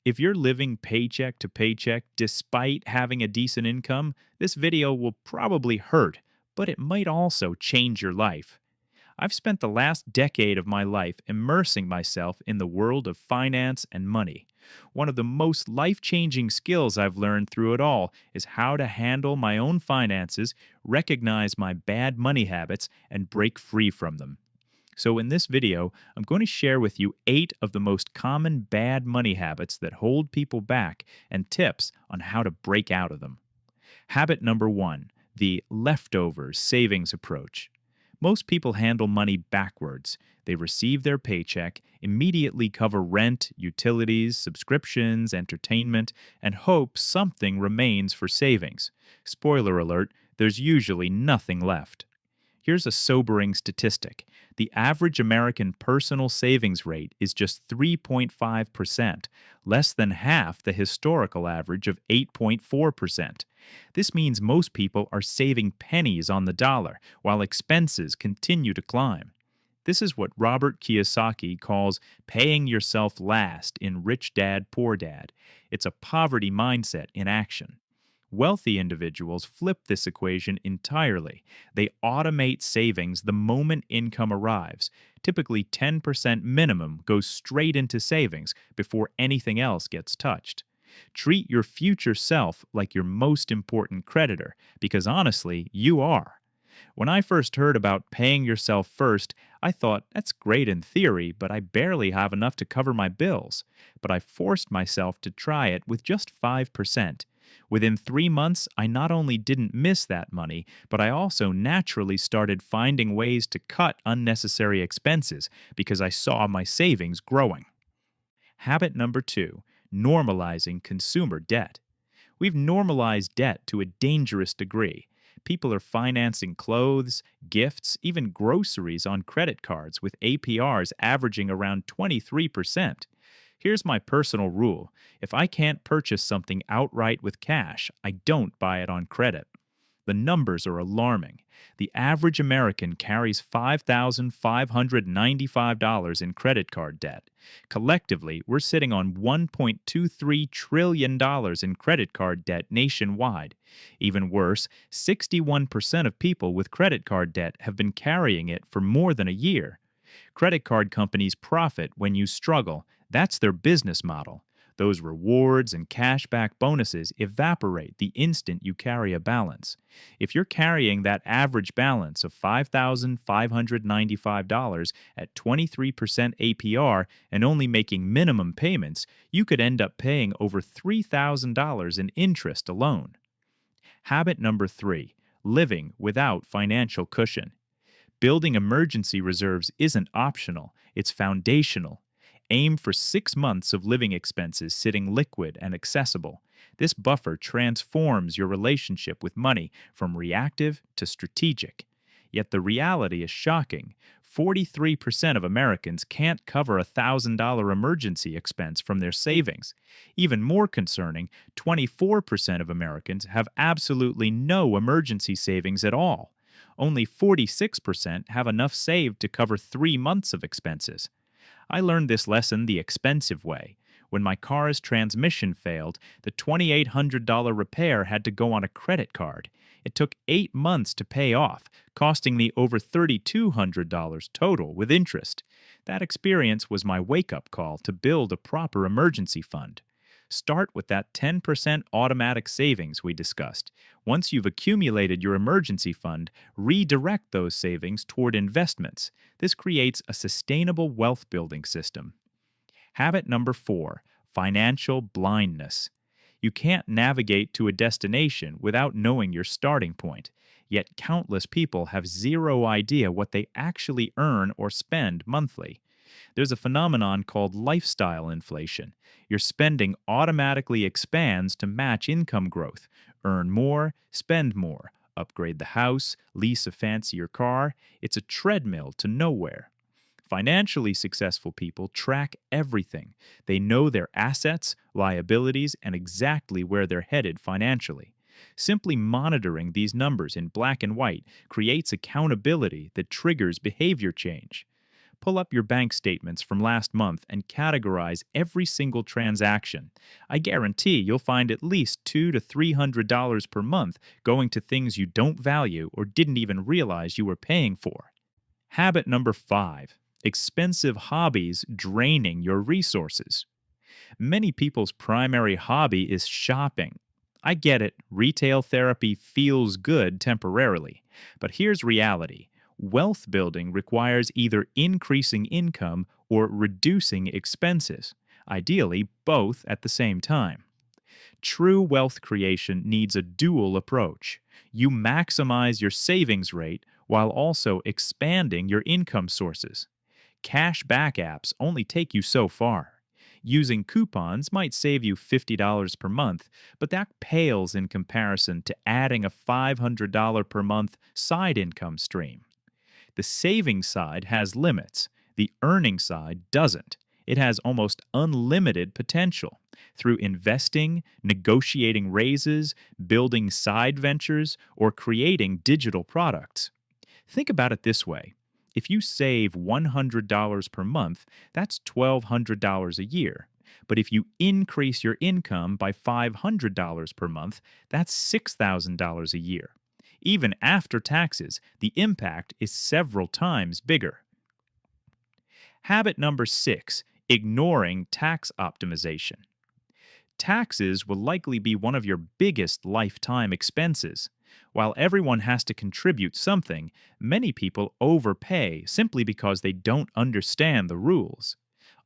If you're living paycheck to paycheck despite having a decent income, this video will probably hurt, but it might also change your life. I've spent the last decade of my life immersing myself in the world of finance and money. One of the most life changing skills I've learned through it all is how to handle my own finances, recognize my bad money habits, and break free from them. So, in this video, I'm going to share with you 8 of the most common bad money habits that hold people back and tips on how to break out of them. Habit number 1, the leftovers savings approach. Most people handle money backwards. They receive their paycheck, immediately cover rent, utilities, subscriptions, entertainment, and hope something remains for savings. Spoiler alert, there's usually nothing left. Here's a sobering statistic. The average American personal savings rate is just 3.5%, less than half the historical average of 8.4%. This means most people are saving pennies on the dollar, while expenses continue to climb. This is what Robert Kiyosaki calls paying yourself last in Rich Dad, Poor Dad. It's a poverty mindset in action. Wealthy individuals flip this equation entirely. They automate savings the moment income arrives. Typically, 10% minimum goes straight into savings before anything else gets touched. Treat your future self like your most important creditor, because honestly, you are. When I first heard about paying yourself first, I thought, that's great in theory, but I barely have enough to cover my bills. But I forced myself to try it with just 5%. Within 3 months, I not only didn't miss that money, but I also naturally started finding ways to cut unnecessary expenses because I saw my savings growing. Habit number 2, normalizing consumer debt. We've normalized debt to a dangerous degree. People are financing clothes, gifts, even groceries on credit cards with APRs averaging around 23%. Here's my personal rule. If I can't purchase something outright with cash, I don't buy it on credit. The numbers are alarming. The average American carries $5,595 in credit card debt. Collectively, we're sitting on $1.23 trillion in credit card debt nationwide. Even worse, 61% of people with credit card debt have been carrying it for more than a year. Credit card companies profit when you struggle. That's their business model. Those rewards and cashback bonuses evaporate the instant you carry a balance. If you're carrying that average balance of $5,595 at 23% APR and only making minimum payments, you could end up paying over $3,000 in interest alone. Habit number 3, living without financial cushion. Building emergency reserves isn't optional, it's foundational. Aim for 6 months of living expenses sitting liquid and accessible. This buffer transforms your relationship with money from reactive to strategic. Yet the reality is shocking. 43% of Americans can't cover a $1,000 emergency expense from their savings. Even more concerning, 24% of Americans have absolutely no emergency savings at all. Only 46% have enough saved to cover 3 months of expenses. I learned this lesson the expensive way. When my car's transmission failed, the $2,800 repair had to go on a credit card. It took 8 months to pay off, costing me over $3,200 total with interest. That experience was my wake-up call to build a proper emergency fund. Start with that 10% automatic savings we discussed. Once you've accumulated your emergency fund, redirect those savings toward investments. This creates a sustainable wealth building system. Habit number 4, financial blindness. You can't navigate to a destination without knowing your starting point. Yet countless people have zero idea what they actually earn or spend monthly. There's a phenomenon called lifestyle inflation. Your spending automatically expands to match income growth. Earn more, spend more, upgrade the house, lease a fancier car. It's a treadmill to nowhere. Financially successful people track everything. They know their assets, liabilities, and exactly where they're headed financially. Simply monitoring these numbers in black and white creates accountability that triggers behavior change. Pull up your bank statements from last month and categorize every single transaction. I guarantee you'll find at least $200 to $300 per month going to things you don't value or didn't even realize you were paying for. Habit number 5: expensive hobbies draining your resources. Many people's primary hobby is shopping. I get it, retail therapy feels good temporarily. But here's reality: wealth building requires either increasing income or reducing expenses, ideally, both at the same time. True wealth creation needs a dual approach. You maximize your savings rate while also expanding your income sources. Cash back apps only take you so far. Using coupons might save you $50 per month, but that pales in comparison to adding a $500 per month side income stream. The saving side has limits, the earning side doesn't. It has almost unlimited potential. Through investing, negotiating raises, building side ventures, or creating digital products. Think about it this way: if you save $100 per month, that's $1,200 a year. But if you increase your income by $500 per month, that's $6,000 a year. Even after taxes, the impact is several times bigger. Habit number 6: ignoring tax optimization. Taxes will likely be one of your biggest lifetime expenses. While everyone has to contribute something, many people overpay simply because they don't understand the rules.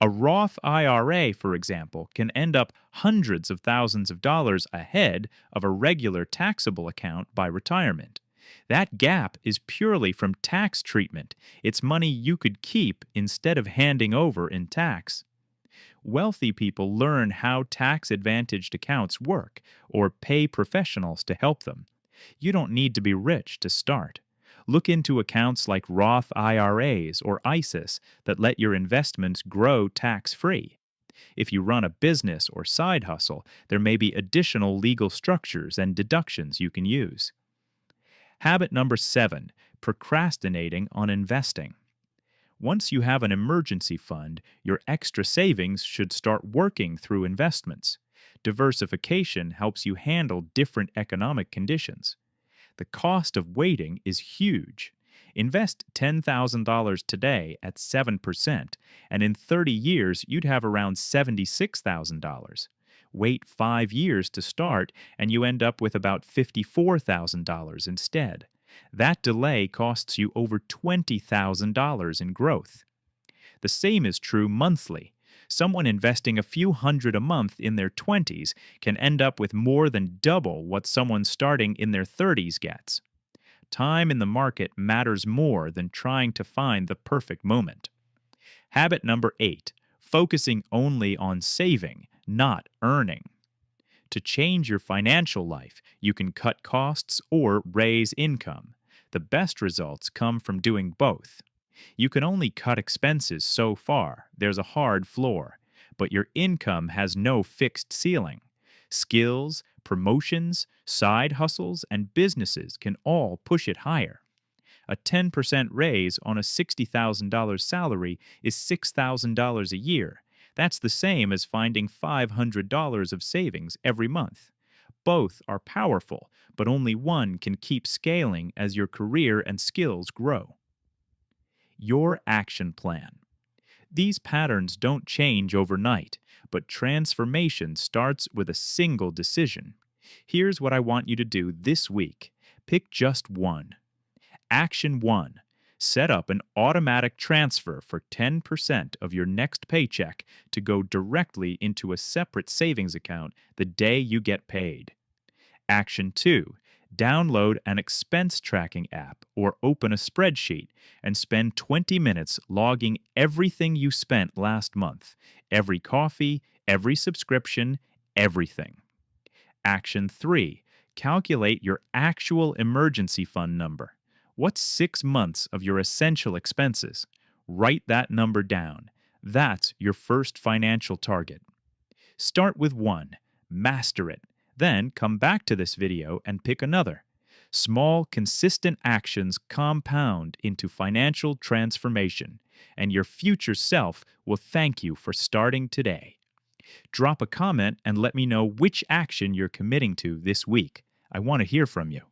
A Roth IRA, for example, can end up hundreds of thousands of dollars ahead of a regular taxable account by retirement. That gap is purely from tax treatment. It's money you could keep instead of handing over in tax. Wealthy people learn how tax-advantaged accounts work or pay professionals to help them. You don't need to be rich to start. Look into accounts like Roth IRAs or ISAs that let your investments grow tax-free. If you run a business or side hustle, there may be additional legal structures and deductions you can use. Habit number 7: procrastinating on investing. Once you have an emergency fund, your extra savings should start working through investments. Diversification helps you handle different economic conditions. The cost of waiting is huge. Invest $10,000 today at 7%, and in 30 years you'd have around $76,000. Wait 5 years to start, and you end up with about $54,000 instead. That delay costs you over $20,000 in growth. The same is true monthly. Someone investing a few hundred a month in their 20s can end up with more than double what someone starting in their 30s gets. Time in the market matters more than trying to find the perfect moment. Habit number 8: focusing only on saving, not earning. To change your financial life, you can cut costs or raise income. The best results come from doing both. You can only cut expenses so far, there's a hard floor, but your income has no fixed ceiling. Skills, promotions, side hustles, and businesses can all push it higher. A 10% raise on a $60,000 salary is $6,000 a year. That's the same as finding $500 of savings every month. Both are powerful, but only one can keep scaling as your career and skills grow. Your action plan. These patterns don't change overnight, but transformation starts with a single decision. Here's what I want you to do this week. Pick just one. Action 1. Set up an automatic transfer for 10% of your next paycheck to go directly into a separate savings account the day you get paid. Action 2. Download an expense tracking app or open a spreadsheet and spend 20 minutes logging everything you spent last month. Every coffee, every subscription, everything. Action 3. Calculate your actual emergency fund number. What's 6 months of your essential expenses? Write that number down. That's your first financial target. Start with one. Master it. Then come back to this video and pick another. Small, consistent actions compound into financial transformation. and your future self will thank you for starting today. Drop a comment and let me know which action you're committing to this week. I want to hear from you.